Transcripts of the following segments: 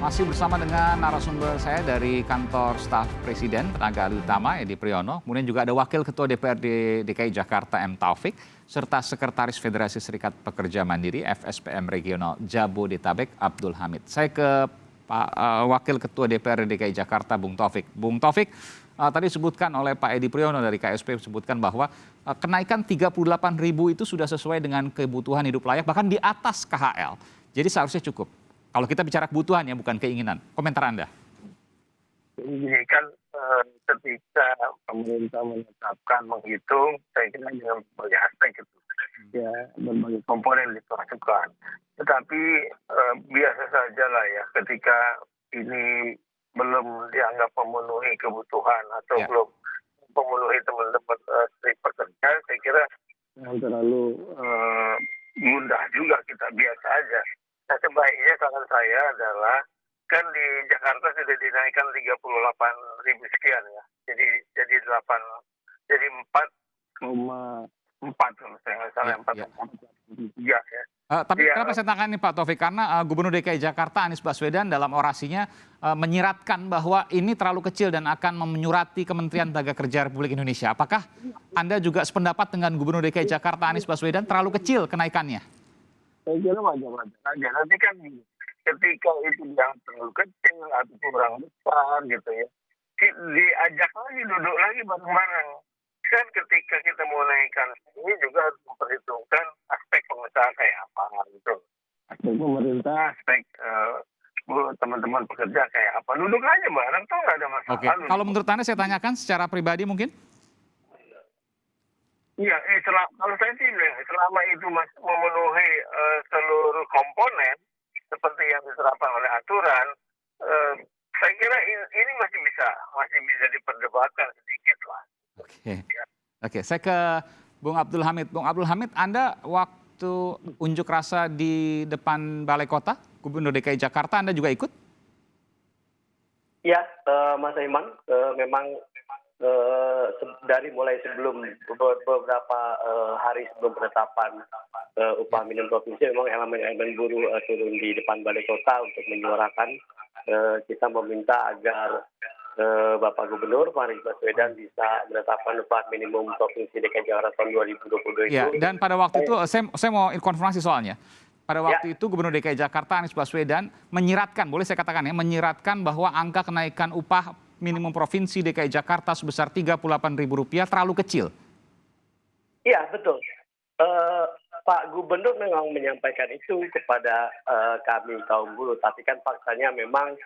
Masih bersama dengan narasumber saya dari kantor staf Presiden, tenaga ahli utama Edi Priyono. Kemudian juga ada Wakil Ketua DPRD DKI Jakarta M. Taufik, serta Sekretaris Federasi Serikat Pekerja Mandiri FSPM Regional Jabodetabek Abdul Hamid. Saya ke Pak Wakil Ketua DPRD DKI Jakarta Bung Taufik. Bung Taufik, tadi disebutkan oleh Pak Edi Priyono dari KSP disebutkan bahwa kenaikan 38.000 itu sudah sesuai dengan kebutuhan hidup layak, bahkan di atas KHL. Jadi seharusnya cukup. Kalau kita bicara kebutuhan ya, bukan keinginan. Komentar Anda. Ini kan ketika pemerintah menetapkan, menghitung, saya kira dengan berbagai aspek itu, ya berbagai komponen dimasukkan. Tetapi biasa saja lah ya, ketika ini belum dianggap memenuhi kebutuhan atau belum memenuhi teman-teman serikat pekerja, saya kira yang terlalu mudah juga, kita biasa aja. Nah, sebaiknya saran saya adalah, kan di Jakarta sudah dinaikkan 38.000 sekian ya. Jadi 4,4 kalau saya nggak salah, 4,3 ya. Tapi kenapa saya tanya nih Pak Taufik? Karena Gubernur DKI Jakarta Anies Baswedan dalam orasinya menyiratkan bahwa ini terlalu kecil dan akan menyurati Kementerian Tenaga Kerja Republik Indonesia. Apakah Anda juga sependapat dengan Gubernur DKI Jakarta Anies Baswedan terlalu kecil kenaikannya? Saya kira wajar-wajar aja. Nanti kan ketika itu yang terlalu kecil atau kurang besar gitu ya, diajak lagi, duduk lagi bareng-bareng. Kan ketika kita mau naikkan ini juga harus memperhitungkan aspek pengusaha kayak apa gitu. Aspek pemerintah, aspek teman-teman pekerja kayak apa. Duduk aja bareng, tuh nggak ada masalah. Oke. Kalau menurut Anda saya tanyakan secara pribadi mungkin? Iya, kalau saya sih selama itu memenuhi seluruh komponen seperti yang diserapkan oleh aturan, saya kira ini masih bisa diperdebatkan sedikit lah. Oke, saya ke Bung Abdul Hamid. Bung Abdul Hamid, Anda waktu unjuk rasa di depan Balai Kota, Gubernur DKI Jakarta, Anda juga ikut? Ya, Mas Iman, memang dari mulai sebelum beberapa hari sebelum penetapan upah minimum provinsi, memang elemen-elemen buruh turun di depan Balai Kota untuk menyuarakan. Kita meminta agar Bapak Gubernur Anies Baswedan bisa menetapkan upah minimum provinsi DKI Jakarta tahun 2022 itu. Ya, dan pada waktu itu saya mau konfirmasi soalnya. Pada waktu itu Gubernur DKI Jakarta Anies Baswedan menyiratkan, boleh saya katakan ya, menyiratkan bahwa angka kenaikan upah minimum provinsi DKI Jakarta sebesar Rp38.000 terlalu kecil. Iya, betul. Pak Gubernur memang menyampaikan itu kepada kami kaum buruh, tapi kan faktanya memang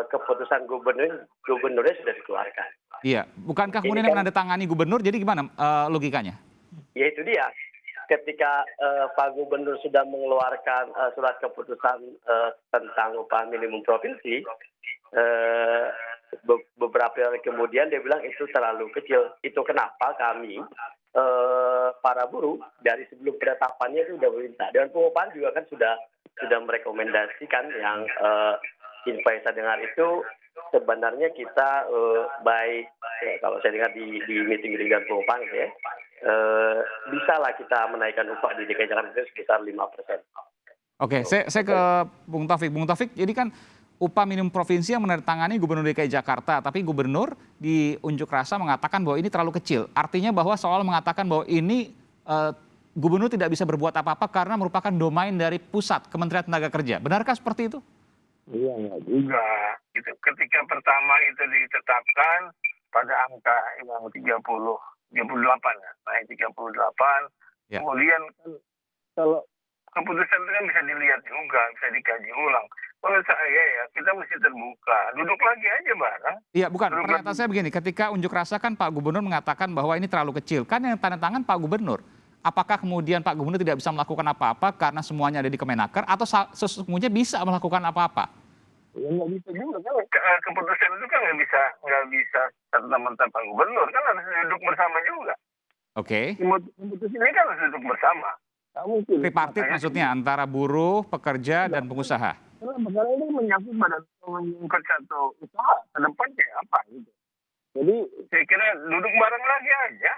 keputusan gubernurnya sudah dikeluarkan. Iya, bukankah kemudian yang menandatangani gubernur, jadi gimana logikanya? Ya itu dia, ketika Pak Gubernur sudah mengeluarkan surat keputusan tentang upah minimum provinsi, beberapa hari kemudian dia bilang itu terlalu kecil. Itu kenapa kami para buruh dari sebelum penetapannya itu sudah meminta, dan pengupahan juga kan sudah merekomendasikan yang info yang saya dengar itu sebenarnya kita baik kalau saya dengar di meeting dengan pengupahan ya, bisalah kita menaikkan upah di DKI Jakarta itu sebesar 5%. Oke, saya ke Bung Taufik. Bung Taufik, jadi kan upah minimum provinsi yang menandatangani Gubernur DKI Jakarta, tapi Gubernur di unjuk rasa mengatakan bahwa ini terlalu kecil. Artinya bahwa soal mengatakan bahwa ini Gubernur tidak bisa berbuat apa-apa karena merupakan domain dari pusat Kementerian Tenaga Kerja. Benarkah seperti itu? Iya, enggak juga. Gitu. Ketika pertama itu ditetapkan pada angka yang 38 ya, naik 38. Ya. Kemudian kan kalau keputusan itu kan bisa dilihat juga, bisa dikaji ulang. Menurut saya ya, kita mesti terbuka. Duduk lagi aja bareng. Iya, bukan. Pernyataan saya begini, ketika unjuk rasa kan Pak Gubernur mengatakan bahwa ini terlalu kecil. Kan yang tanda tangan Pak Gubernur. Apakah kemudian Pak Gubernur tidak bisa melakukan apa-apa karena semuanya ada di Kemenaker, atau sesungguhnya bisa melakukan apa-apa? Ya nggak bisa juga kan. Keputusan itu kan nggak bisa serta-merta Pak Gubernur. Kan harus duduk bersama juga. Oke. Keputusan ini kan harus duduk bersama. Tripartit maksudnya antara buruh, pekerja, dan pengusaha. Karena ini menyangkut satu usaha ke depan kayak apa gitu. Jadi saya kira duduk bareng lagi aja.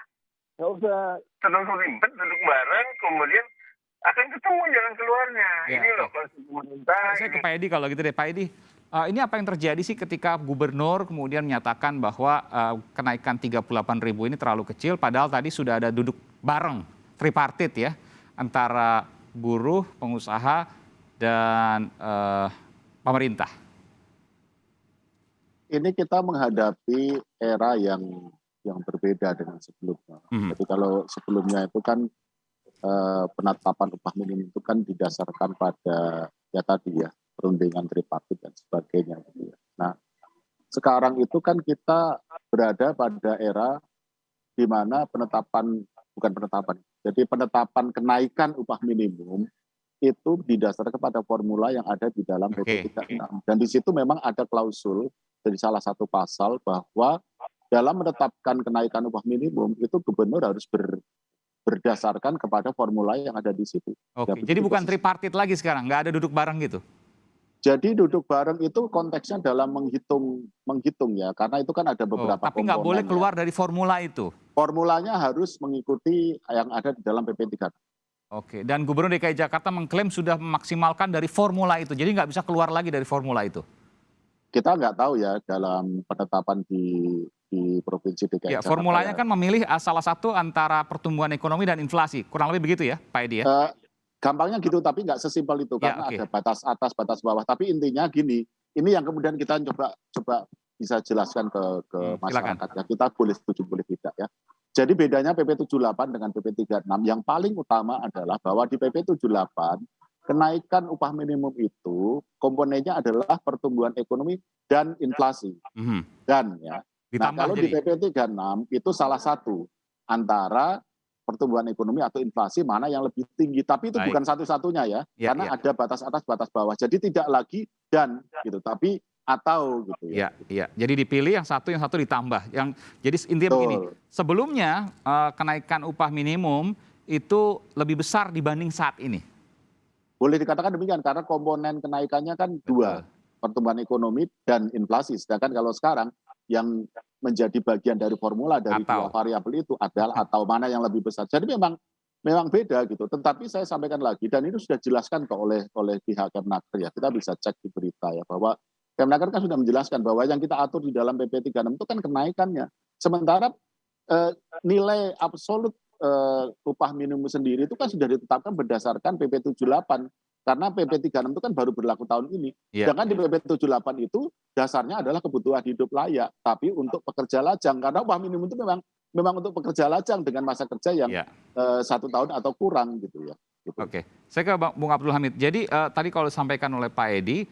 Nggak usah terlalu ribet, duduk bareng, kemudian akan ketemu jalan keluarnya. Ya, ini loh konsep pemerintah. Saya ke Pak Edi kalau gitu deh. Pak Edi, Ini apa yang terjadi sih ketika gubernur kemudian menyatakan bahwa kenaikan 38.000 ini terlalu kecil, padahal tadi sudah ada duduk bareng tripartit ya antara buruh, pengusaha, dan pemerintah. Ini kita menghadapi era yang berbeda dengan sebelumnya. Jadi kalau sebelumnya itu kan penetapan upah minimum itu kan didasarkan pada ya tadi ya perundingan tripartit dan sebagainya gitu ya. Nah, sekarang itu kan kita berada pada era di mana jadi penetapan kenaikan upah minimum itu didasarkan kepada formula yang ada di dalam PP 36. Dan di situ memang ada klausul dari salah satu pasal bahwa dalam menetapkan kenaikan upah minimum itu gubernur harus berdasarkan kepada formula yang ada di situ. Oke, jadi bukan tripartit lagi sekarang, nggak ada duduk bareng gitu? Jadi duduk bareng itu konteksnya dalam menghitung ya, karena itu kan ada beberapa tapi nggak boleh komponen keluar dari formula itu? Formulanya harus mengikuti yang ada di dalam PP 36. Oke, dan Gubernur DKI Jakarta mengklaim sudah memaksimalkan dari formula itu, jadi nggak bisa keluar lagi dari formula itu? Kita nggak tahu ya dalam penetapan di Provinsi DKI Ya, Jakarta. formulanya kan memilih salah satu antara pertumbuhan ekonomi dan inflasi. Kurang lebih begitu ya, Pak Edi ya? Gampangnya gitu, tapi nggak sesimpel itu karena ada batas atas, batas bawah. Tapi intinya gini, ini yang kemudian kita coba bisa jelaskan ke masyarakat. Ya, kita boleh setuju, boleh tidak ya. Jadi bedanya PP 78 dengan PP 36 yang paling utama adalah bahwa di PP 78 kenaikan upah minimum itu komponennya adalah pertumbuhan ekonomi dan inflasi. Dan ya. Nah, kalau di PP 36 itu salah satu antara pertumbuhan ekonomi atau inflasi mana yang lebih tinggi. Tapi itu bukan satu-satunya ya. Karena ada batas atas, batas bawah. Jadi tidak lagi dan gitu, tapi atau gitu ya. Iya. Jadi dipilih yang satu ditambah. Jadi intinya begini, sebelumnya kenaikan upah minimum itu lebih besar dibanding saat ini. Boleh dikatakan demikian karena komponen kenaikannya kan dua, pertumbuhan ekonomi dan inflasi. Sedangkan kalau sekarang yang menjadi bagian dari formula dari dua variabel itu adalah atau mana yang lebih besar. Jadi memang beda gitu. Tetapi saya sampaikan lagi dan ini sudah dijelaskan kok oleh pihak Kemnaker ya. Kita bisa cek di berita ya bahwa Kemnaker kan sudah menjelaskan bahwa yang kita atur di dalam PP 36 itu kan kenaikannya. Sementara nilai absolut upah minimum sendiri itu kan sudah ditetapkan berdasarkan PP 78. Karena PP 36 itu kan baru berlaku tahun ini. Sedangkan di PP 78 itu dasarnya adalah kebutuhan hidup layak. Tapi untuk pekerja lajang. Karena upah minimum itu memang untuk pekerja lajang dengan masa kerja yang 1 tahun atau kurang gitu ya. Gitu. Oke, saya ke Bung Abdul Hamid. Jadi tadi kalau disampaikan oleh Pak Edi,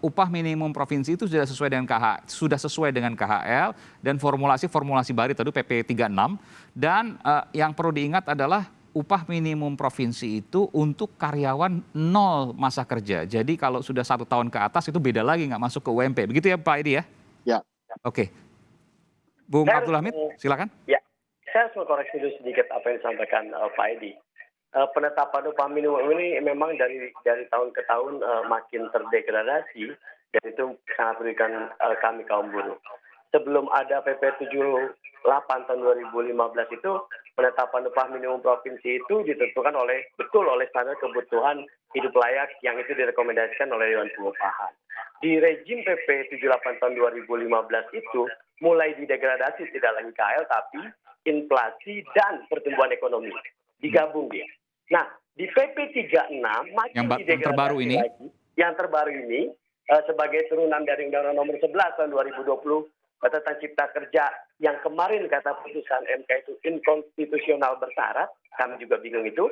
upah minimum provinsi itu sudah sesuai dengan KHL dan formulasi baru tadi PP 36. Dan yang perlu diingat adalah upah minimum provinsi itu untuk karyawan 0 masa kerja. Jadi kalau sudah 1 tahun ke atas itu beda lagi, nggak masuk ke UMP. Begitu ya Pak Edi ya? Ya. Oke. Bung Abdul Hamid, silakan. Ya, saya harus mengkoreksi dulu sedikit apa yang disampaikan Pak Edi. Penetapan upah minimum ini memang dari tahun ke tahun makin terdegradasi dan itu sangat merugikan kami kaum buruh. Sebelum ada PP 78 tahun 2015 itu penetapan upah minimum provinsi itu ditentukan oleh standar kebutuhan hidup layak yang itu direkomendasikan oleh Dewan Pengupahan. Di rejim PP 78 tahun 2015 itu mulai didegradasi tidak lagi KL tapi inflasi dan pertumbuhan ekonomi digabung dia. Nah di PP 36 makin didegradasi terbaru ini lagi. Yang terbaru ini sebagai turunan dari Undang-Undang Nomor 11 tahun 2020 tentang Cipta Kerja yang kemarin kata putusan MK itu inkonstitusional bersyarat, kami juga bingung itu.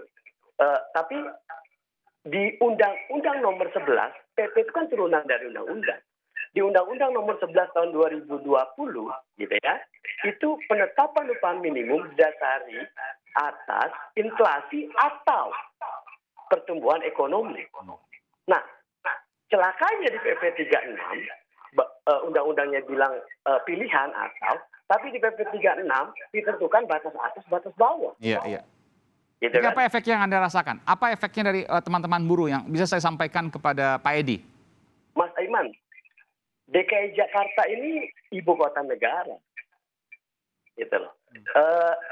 Tapi di Undang-Undang Nomor 11, PP itu kan turunan dari undang-undang. Di Undang-Undang Nomor 11 tahun 2020, gitu ya, itu penetapan upah minimum didasari atas inflasi atau pertumbuhan ekonomi. Nah, celakanya di PP 36 undang-undangnya bilang pilihan atau, tapi di PP 36 ditentukan batas atas, batas bawah. Iya. Gitu Ini kan? apa efek yang Anda rasakan? Apa efeknya dari teman-teman buruh yang bisa saya sampaikan kepada Pak Edi? Mas Aiman, DKI Jakarta ini ibu kota negara. Gitu loh.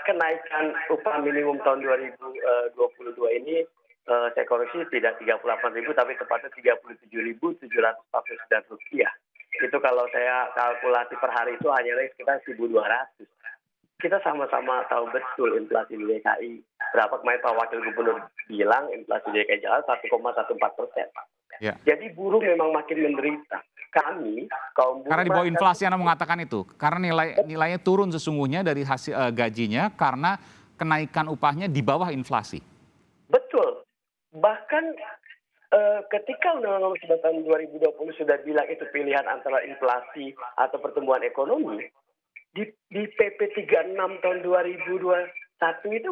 Kenaikan upah minimum tahun 2022 ini saya koreksi tidak 38.000 tapi tepatnya Rp37.749. Itu kalau saya kalkulasi per hari itu hanyalah sekitar 1.200. Kita sama-sama tahu betul inflasi di DKI. Berapa kemarin Pak Wakil Gubernur bilang inflasi di DKI Jakarta 1,14%. Ya. Jadi buruh memang makin menderita. Kami, kaum buruh... Karena di bawah inflasi Anda mengatakan itu. Karena nilainya turun sesungguhnya dari hasil gajinya karena kenaikan upahnya di bawah inflasi. Betul. Bahkan ketika Undang-Undang Nomor 11 Tahun 2020 sudah bilang itu pilihan antara inflasi atau pertumbuhan ekonomi, di PP 36 tahun 2021 itu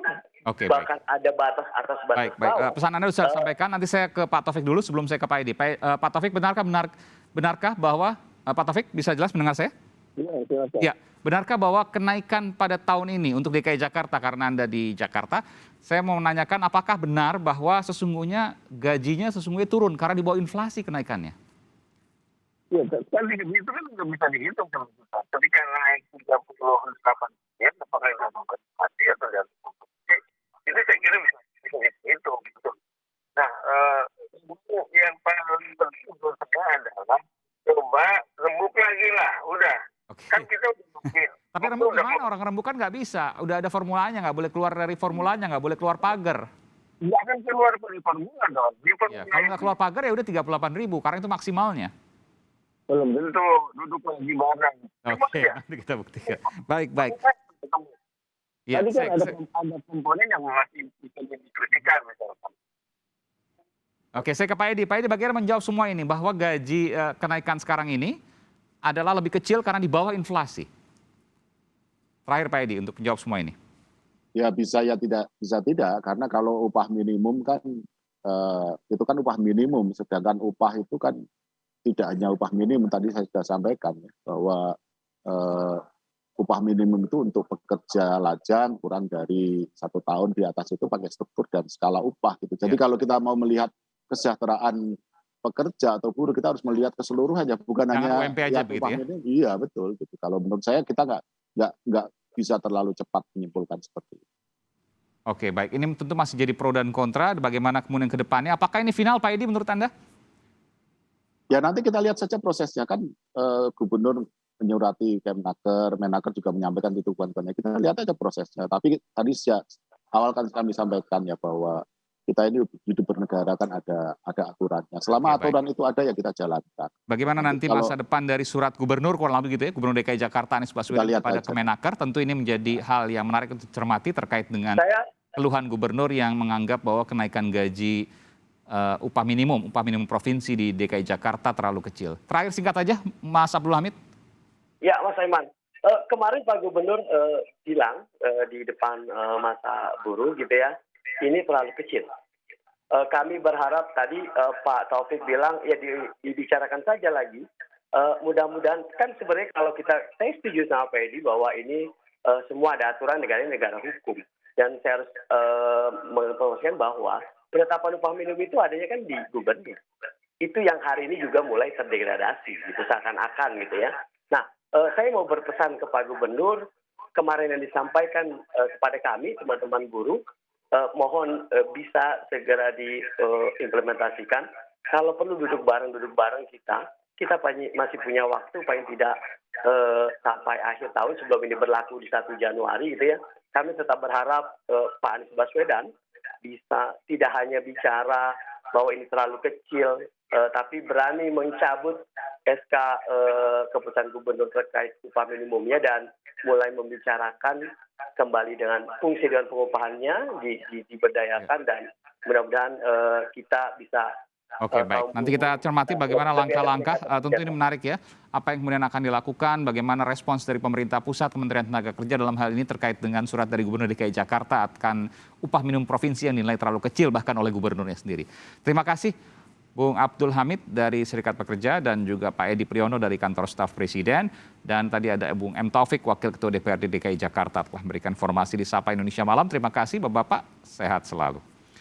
bahkan ada batas atas batas bawah. Pesan Anda sudah sampaikan. Nanti saya ke Pak Taufik dulu sebelum saya ke Pak Edi. Pak Taufik, benarkah bahwa Pak Taufik bisa jelas mendengar saya? Iya, silakan. Ya, benarkah bahwa kenaikan pada tahun ini untuk DKI Jakarta karena Anda di Jakarta, saya mau menanyakan apakah benar bahwa sesungguhnya gajinya sesungguhnya turun karena di bawah inflasi kenaikannya? Ya, kan itu kan nggak bisa dihitung sama kita. Ketika naik 38%, apakah itu mati atau tidak? Itu saya kira bisa dihitung. Gitu. Nah, yang paling penting untuk saya adalah coba rembuk lagi lah, udah. Oke. Kan kita udah mungkin. Tapi rembuk gimana? Orang rembuk kan nggak bisa. Udah ada formulanya, nggak boleh keluar dari formulanya, nggak boleh keluar pagar. Nggak akan keluar dari formula dong. Ya, kalau nggak keluar pagar ya udah 38.000 karena itu maksimalnya. Belum tentu duduk lagi bareng. Oke, nanti kita buktikan. Baik. Ya, tadi kan ada komponen yang masih bisa didiskusikan misalkan. Oke, saya ke Pak Edi. Pak Edi bagaimana menjawab semua ini bahwa gaji kenaikan sekarang ini adalah lebih kecil karena di bawah inflasi. Terakhir Pak Edi untuk menjawab semua ini. Ya bisa ya bisa tidak karena kalau upah minimum kan itu kan upah minimum, sedangkan upah itu kan tidak hanya upah minimum, tadi saya sudah sampaikan ya, bahwa upah minimum itu untuk pekerja lajang kurang dari 1 tahun di atas itu pakai struktur dan skala upah gitu. Jadi kalau kita mau melihat kesejahteraan pekerja atau buruh, kita harus melihat keseluruhannya, bukan hanya UMP aja begitu upah minimum. Iya betul. Gitu. Kalau menurut saya kita nggak bisa terlalu cepat menyimpulkan seperti itu. Oke, baik. Ini tentu masih jadi pro dan kontra. Bagaimana kemudian ke depannya? Apakah ini final Pak Edi menurut Anda? Ya nanti kita lihat saja prosesnya kan gubernur menyurati Menaker juga menyampaikan itu bukan-bukannya. Kita lihat aja prosesnya. Tapi tadi awal kan kami sampaikan ya bahwa kita ini hidup bernegara kan ada aturannya. Selama aturan itu ada ya kita jalankan. Bagaimana nanti masa depan dari surat gubernur kurang lebih gitu ya, Gubernur DKI Jakarta Anies Baswedan kepada Kemenaker, tentu ini menjadi hal yang menarik untuk cermati terkait dengan keluhan gubernur yang menganggap bahwa kenaikan gaji upah minimum provinsi di DKI Jakarta terlalu kecil. Terakhir singkat aja, Mas Abdul Hamid. Ya, Mas Aiman. Kemarin Pak Gubernur bilang di depan masa buruh gitu ya, ini terlalu kecil. Kami berharap tadi Pak Taufik bilang ya dibicarakan saja lagi. Mudah-mudahan kan sebenarnya kalau saya setuju sama Pak Edi bahwa ini semua ada aturan negara hukum. Dan saya harus menginformasikan bahwa penetapan upah minimum itu adanya kan di gubernur. Itu yang hari ini juga mulai terdegradasi, gitu, seakan-akan gitu ya. Nah, saya mau berpesan ke Pak Gubernur, kemarin yang disampaikan kepada kami, teman-teman buruh, mohon bisa segera diimplementasikan. Kalau perlu duduk bareng kita masih punya waktu, paling tidak sampai akhir tahun sebelum ini berlaku di 1 Januari gitu ya. Kami tetap berharap Pak Anies Baswedan bisa tidak hanya bicara bahwa ini terlalu kecil, tapi berani mencabut SK keputusan gubernur terkait upah minimumnya dan mulai membicarakan kembali dengan fungsi dan pengupahannya diberdayakan dan mudah-mudahan kita bisa. Oke, baik. Nanti kita cermati bagaimana langkah-langkah. Tentu ini menarik ya. Apa yang kemudian akan dilakukan, bagaimana respons dari pemerintah pusat, Kementerian Tenaga Kerja dalam hal ini terkait dengan surat dari Gubernur DKI Jakarta akan upah minimum provinsi yang dinilai terlalu kecil bahkan oleh gubernurnya sendiri. Terima kasih Bung Abdul Hamid dari Serikat Pekerja dan juga Pak Edi Priyono dari Kantor Staf Presiden. Dan tadi ada Bung M. Taufik, Wakil Ketua DPRD DKI Jakarta telah memberikan informasi di Sapa Indonesia Malam. Terima kasih Bapak-Bapak, sehat selalu.